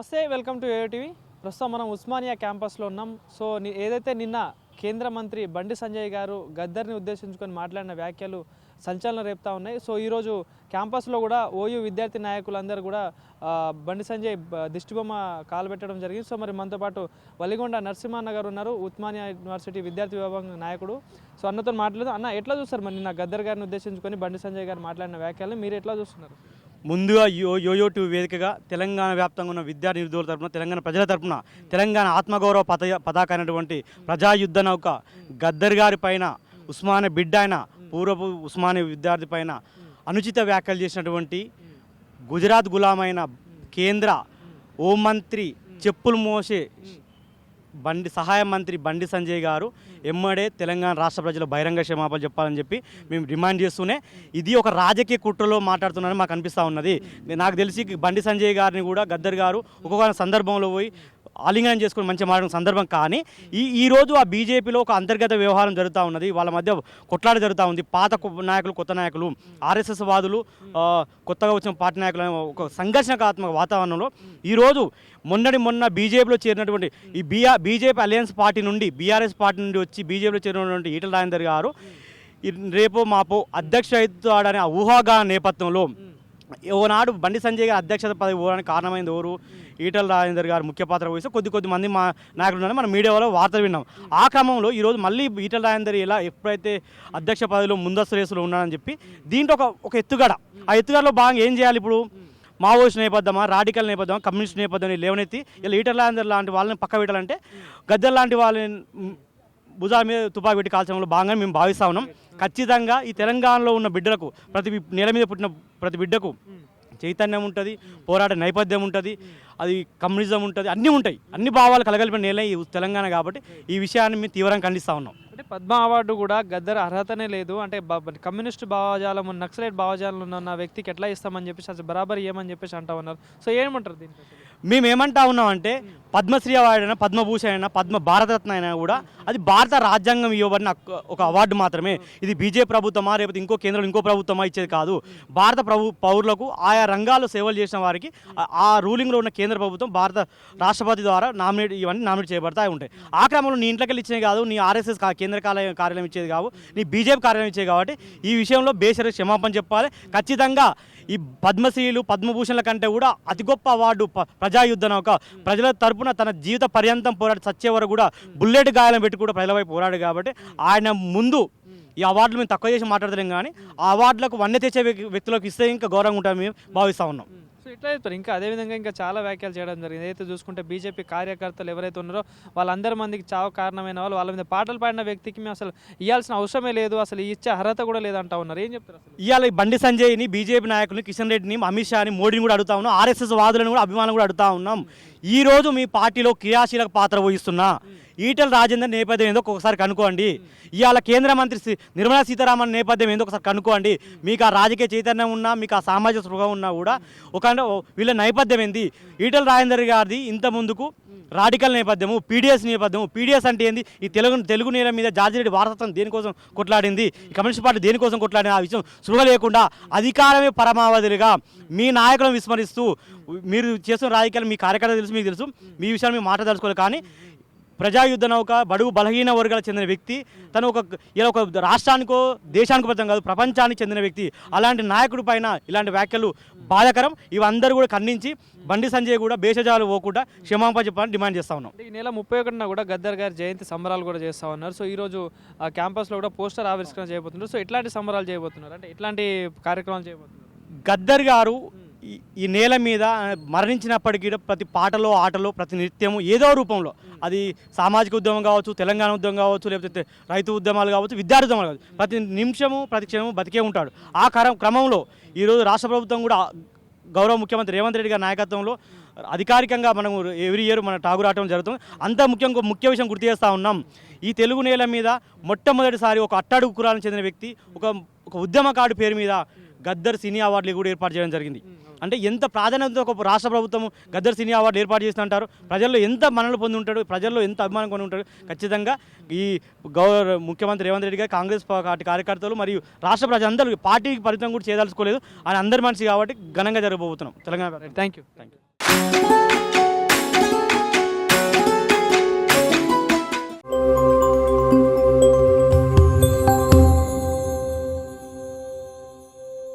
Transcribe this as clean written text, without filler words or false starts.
నమస్తే, welcome to ATV. ప్రస్తుతం మనం ఉస్మానియా క్యాంపస్లో ఉన్నాం. సో ఏదైతే నిన్న కేంద్ర మంత్రి బండి సంజయ్ గారు గద్దర్ని ఉద్దేశించుకొని మాట్లాడిన వ్యాఖ్యలు సంచలనం రేపుతా ఉన్నాయి. సో ఈరోజు క్యాంపస్లో కూడా ఓయూ విద్యార్థి నాయకులందరూ కూడా బండి సంజయ్ దిష్టిబొమ్మ కాలబెట్టడం జరిగింది. సో మరి మనతో పాటు వలిగొండ నరసింహన్న గారు ఉన్నారు, ఉస్మానియా యూనివర్సిటీ విద్యార్థి విభాగం నాయకుడు. సో అన్నతో మాట్లాడదు. అన్న, ఎట్లా చూస్తారు మరి నిన్న గద్దర్ గారిని ఉద్దేశించుకొని బండి సంజయ్ గారు మాట్లాడిన వ్యాఖ్యలను మీరు ఎట్లా చూస్తున్నారు? ముందుగా యోయో2 వేదికగా తెలంగాణ వ్యాప్తంగా ఉన్న విద్యార్థి నిరుద్యోగుల తరపున, తెలంగాణ ప్రజల తరపున, తెలంగాణ ఆత్మగౌరవ పతాక అయినటువంటి ప్రజాయుద్ధ నౌక గద్దర్ గారి పైన, ఉస్మానియా బిడ్డ అయిన పూర్వపు ఉస్మానియా విద్యార్థి పైన అనుచిత వ్యాఖ్యలు చేసినటువంటి గుజరాత్ గులామైన కేంద్ర హోంమంత్రి చెప్పులు మోసే సహాయ మంత్రి బండి సంజయ్ గారు ఎమ్మడే తెలంగాణ రాష్ట్ర ప్రజలు బహిరంగ క్షమాపణలు చెప్పాలని చెప్పి మేము డిమాండ్ చేస్తూనే ఇది ఒక రాజకీయ కుట్రలో మాట్లాడుతున్నారని మాకు అనిపిస్తూ ఉన్నది. నాకు తెలిసి బండి సంజయ్ గారిని కూడా గద్దర్ గారు ఒక్కొక్క సందర్భంలో పోయి ఆలింగనం చేసుకుని మంచిగా మాట్లాడిన సందర్భం. కానీ ఈరోజు ఆ బీజేపీలో ఒక అంతర్గత వ్యవహారం జరుగుతూ ఉన్నది, వాళ్ళ మధ్య కొట్లాట జరుగుతూ ఉంది. పాత నాయకులు, కొత్త నాయకులు, ఆర్ఎస్ఎస్ వాదులు, కొత్తగా వచ్చిన పార్టీ నాయకులు, ఒక సంఘర్షణాత్మక వాతావరణంలో ఈరోజు మొన్న బీజేపీలో చేరినటువంటి ఈ బీజేపీ అలయన్స్ పార్టీ నుండి, బీఆర్ఎస్ పార్టీ నుండి వచ్చి బీజేపీలో చేరినటువంటి ఈటల రాజేందర్ గారు రేపో మాపో అధ్యక్ష అవుతాడనే ఊహాగాన నేపథ్యంలో ఓనాడు బండి సంజయ్ గారు అధ్యక్షత పదవి పోవడానికి కారణమైంది ఎవరు? ఈటల రాజేందర్ గారు ముఖ్య పాత్ర వహిస్తే కొద్ది మంది మా నాయకులు ఉన్నారని మనం మీడియాలో వార్తలు విన్నాం. ఆ క్రమంలో ఈరోజు మళ్ళీ ఈటల రాజేందర్ ఇలా ఎప్పుడైతే అధ్యక్ష పదవిలో ముందస్తు రేసులో ఉన్నాడని చెప్పి దీంట్లో ఒక ఎత్తుగడ, ఆ ఎత్తుగడలో భాగంగా ఏం చేయాలి ఇప్పుడు? మావోయిస్ట్ నేపథ్యమా, రాడికల్ నేపథ్యమా, కమ్యూనిస్ట్ నేపథ్యం లేవనెత్తి ఇలా ఈటల రాజేందర్ లాంటి వాళ్ళని పక్క పెట్టాలంటే గద్దర్ లాంటి వాళ్ళని భుజాల మీద తుపాకి పెట్టి కాల్చడంలో భాగంగా మేము భావిస్తూ ఉన్నాం. ఖచ్చితంగా ఈ తెలంగాణలో ఉన్న బిడ్డలకు, నేల మీద పుట్టిన ప్రతి బిడ్డకు చైతన్యం ఉంటుంది, పోరాట నేపథ్యం ఉంటుంది, అది కమ్యూనిజం ఉంటుంది, అన్నీ ఉంటాయి. అన్ని భావాలు కలగలిపిన నేల ఈ తెలంగాణ. కాబట్టి ఈ విషయాన్ని మేము తీవ్రంగా ఖండిస్తూ ఉన్నాం. అంటే పద్మ అవార్డు కూడా గద్దర్ అర్హతనే లేదు అంటే కమ్యూనిస్ట్ భావజాలం, నక్సలైట్ భావజాలం ఉన్న వ్యక్తికి ఎట్లా ఇస్తామని చెప్పేసి అసలు బరాబర్ ఏమని చెప్పేసి అంటా ఉన్నారు. సో ఏమంటారు దీనికి? మేము ఏమంటా ఉన్నామంటే పద్మశ్రీ అవార్డు అయినా, పద్మభూషణ్ అయినా, పద్మ భారతరత్న అయినా కూడా అది భారత రాజ్యాంగం ఇవ్వబడిన ఒక అవార్డు మాత్రమే. ఇది బీజేపీ ప్రభుత్వమా లేకపోతే ఇంకో కేంద్రంలో ఇంకో ప్రభుత్వమా ఇచ్చేది కాదు. భారత పౌరులకు ఆయా రంగాల్లో సేవలు చేసిన వారికి ఆ రూలింగ్లో ఉన్న కేంద్ర ప్రభుత్వం భారత రాష్ట్రపతి ద్వారా ఇవన్నీ నామినేట్ చేయబడతా ఉంటాయి. ఆ క్రమంలో నీ ఇంట్లోకి ఇచ్చేది కాదు, నీ ఆర్ఎస్ఎస్ కేంద్ర కార్యాలయం ఇచ్చేది కాదు, నీ బీజేపీ కార్యాలయం ఇచ్చేది. కాబట్టి ఈ విషయంలో బేసరి క్షమాపణ చెప్పాలి. ఖచ్చితంగా ఈ పద్మశ్రీలు, పద్మభూషణ్ల కంటే కూడా అతి గొప్ప అవార్డు ప్రజాయుద్ధ నౌక, ప్రజల తరపున తన జీవిత పర్యంతం పోరాడి చచ్చే వరకు కూడా బుల్లెట్ గాయాలను పెట్టి కూడా ప్రజల వైపు పోరాడు. కాబట్టి ఆయన ముందు ఈ అవార్డులు మేము తక్కువ చేసి మాట్లాడలేం, కానీ ఆ అవార్డులకు వన్నె తెచ్చే వ్యక్తులకు ఇస్తే ఇంకా గౌరవంగా ఉంటామని మేము భావిస్తూ ఉన్నాం. సో ఇట్లా చెప్తారు. ఇంకా అదేవిధంగా ఇంకా చాలా వ్యాఖ్యలు చేయడం జరిగింది. ఏదైతే చూసుకుంటే బీజేపీ కార్యకర్తలు ఎవరైతే ఉన్నారో వాళ్ళందరి మందికి చావు కారణమైన వాళ్ళు, వాళ్ళ మీద పాటలు పాడిన వ్యక్తికి మేము అసలు ఇవ్వాల్సిన అవసరమే లేదు, అసలు ఇచ్చే అర్హత కూడా లేదంటా ఉన్నారు. ఏం చెప్తారు అసలు? ఇవాళ బండి సంజయ్ని, బీజేపీ నాయకుల్ని, కిషన్ రెడ్డిని, అమిత్ షాని, మోడీని కూడా అడుగుతా ఉన్నాం. ఆర్ఎస్ఎస్ వాదులను కూడా, అభిమానులు కూడా అడుగుతా ఉన్నాం. ఈరోజు మీ పార్టీలో క్రియాశీలక పాత్ర వహిస్తున్నా ఈటల రాజేందర్ నేపథ్యం ఏందో ఒకసారి కనుక్కోండి. ఇవాళ కేంద్ర మంత్రి నిర్మలా సీతారామన్ నేపథ్యం ఏందో ఒకసారి కనుక్కోండి. మీకు ఆ రాజకీయ చైతన్యం ఉన్నా, మీకు ఆ సామాజిక స్పృహ ఉన్నా కూడా వీళ్ళ నేపథ్యం ఏంది? ఈటల రాజేందర్ గారిది ఇంత ముందుకు రాడికల్ నేపథ్యము, పీడిఎస్ నేపథ్యము. పీడిఎస్ అంటే ఏంది? ఈ తెలుగు నేల మీద జార్జిరెడ్డి వారసత్వం దేనికోసం కొట్లాడింది, ఈ కమ్యూనిస్ట్ పార్టీ దేనికోసం కొట్లాడింది, ఆ విషయం స్పృహ లేకుండా అధికారమే పరమావధిగా మీ నాయకులను విస్మరిస్తూ మీరు చేస్తున్న రాజకీయాలు మీ కార్యకర్తలు తెలుసు, మీకు తెలుసు, మీ విషయాన్ని మేము మాట్లాడదలుచుకోవాలి. కానీ ప్రజాయుద్ధ నౌక, బడుగు బలహీన వర్గాలకు చెందిన వ్యక్తి, తను ఒక రాష్ట్రానికో దేశానికో ప్రతం కాదు, ప్రపంచానికి చెందిన వ్యక్తి. అలాంటి నాయకుడి పైన ఇలాంటి వ్యాఖ్యలు బాధాకరం. ఇవందరూ కూడా ఖండించి బండి సంజయ్ కూడా భేషజాలు పోకుండా క్షమాపణ చెప్పాలని డిమాండ్ చేస్తా ఉన్నాం. ఈ నెల 31న కూడా గద్దర్ గారి జయంతి సంబరాలు కూడా చేస్తూ ఉన్నారు. సో ఈరోజు ఆ క్యాంపస్లో కూడా పోస్టర్ ఆవిష్కరణ చేయబోతున్నారు. సో ఎట్లాంటి సంబరాలు చేయబోతున్నారు, అంటే ఎట్లాంటి కార్యక్రమాలు చేయబోతున్నారు? గద్దర్ గారు ఈ నేల మీద మరణించినప్పటికీ ప్రతి పాటలో, ఆటలో, ప్రతి నృత్యము ఏదో రూపంలో, అది సామాజిక ఉద్యమం కావచ్చు, తెలంగాణ ఉద్యమం కావచ్చు, లేకపోతే రైతు ఉద్యమాలు కావచ్చు, విద్యార్థి ఉద్యమాలు కావచ్చు, ప్రతి నిమిషము ప్రతి క్షణము బతికే ఉంటాడు. ఆ క్రమంలో ఈరోజు రాష్ట్ర ప్రభుత్వం కూడా గౌరవ ముఖ్యమంత్రి రేవంత్ రెడ్డి గారి నాయకత్వంలో అధికారికంగా మనం ఎవ్రీ ఇయర్ మన టాగూర్ ఆటం జరుగుతుంది. అంత ముఖ్య విషయం గుర్తు చేస్తూ ఉన్నాం. ఈ తెలుగు నేల మీద మొట్టమొదటిసారి ఒక అట్టడుగు కులానికి చెందిన వ్యక్తి ఒక ఉద్యమకారుడి పేరు మీద గద్దర్ సినీ అవార్డులు కూడా ఏర్పాటు చేయడం జరిగింది. అంటే ఎంత ప్రాధాన్యత ఒక రాష్ట్ర ప్రభుత్వం గద్దర్ సినీ అవార్డు ఏర్పాటు చేస్తూ ఉంటారు, ప్రజల్లో ఎంత మనలు పొంది ఉంటాడు, ప్రజల్లో ఎంత అభిమానం కొని ఉంటాడు. ఖచ్చితంగా ఈ ముఖ్యమంత్రి రేవంత్ రెడ్డి గారు, కాంగ్రెస్ పార్టీ కార్యకర్తలు మరియు రాష్ట్ర ప్రజలందరూ పార్టీకి పరిమితం కూడా చేయదలుచుకోలేదు. ఆయన అందరి మనిషి కాబట్టి ఘనంగా జరగబోతున్నాం తెలంగాణ. Thank you.